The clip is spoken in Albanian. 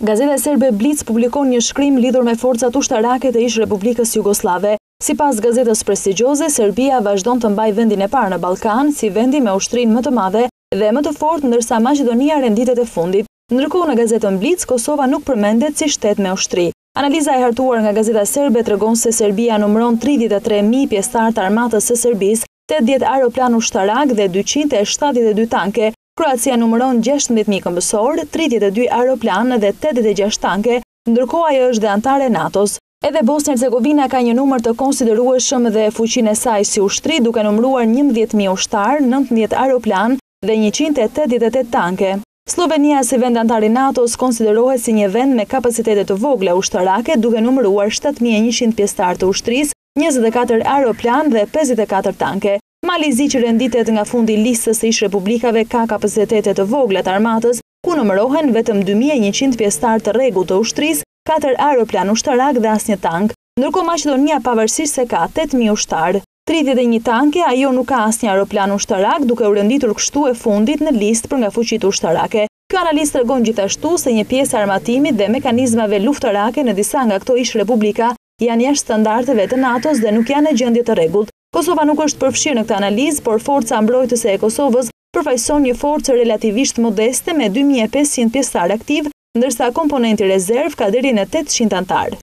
Gazeta serbe Blic publikon një shkrim lidhur me forcat ushtarake të ish Republikës Jugoslave. Sipas gazetës prestigjioze, Serbia vazhdon të mbajë vendin e parë në Ballkan si vendi me ushtrinë më të madhe dhe më të fortë, ndërsa Maqedonia renditet e fundit. Ndërkohë në gazetën Blic, Kosova nuk përmendet si shtet me ushtri. Analiza e hartuar nga gazeta serbe tregon se Serbia numëron 33.000 pjesëtar të armatës së Serbisë, 80 aeroplan ushtarak dhe 272 tanke. Kroacia numëron 16.000 këmbësor, 32 aeroplan dhe 86 tanke, ndërkohë ajo është dhe antare e NATO-s. Edhe Bosnia-Hercegovina ka një numër të konsiderueshëm dhe fuqinë e saj si ushtri, duke numëruar 11.000 ushtar, 19 aeroplan dhe 188 tanke. Slovenia si vend antar i NATO-s konsiderohet si një vend me kapacitete të vogla ushtarake, duke numëruar 7.100 pjesëtar të ushtrisë, 24 aeroplan dhe 54 tanke. Malizi që renditet nga fundi listës së ish republikave ka kapacitete të vogla të armatës, ku numërohen vetëm 2.100 pjesëtar të rregullt të ushtrisë, 4 aeroplan ushtarak dhe asnjë tank. Ndërkohë Maqedonia pavarësisht se ka 8.000 ushtar, 31 tanke, ajo nuk ka asnjë aeroplan ushtarak, duke u renditur kështu e fundit në listë për nga fuqitë ushtarake. Kjo analizë tregon gjithashtu se një pjesë e armatimit dhe mekanizmave luftarake në disa nga këto ish republika janë jashtë standardeve të NATO-s dhe nuk janë në gjendje të rregullt. Kosova nuk është përfshirë në këtë analizë, por forca mbrojtëse e Kosovës përfaqëson një forcë relativisht modeste me 2.500 pjesëtar aktiv, ndërsa komponenti rezerv ka deri në 800 antar.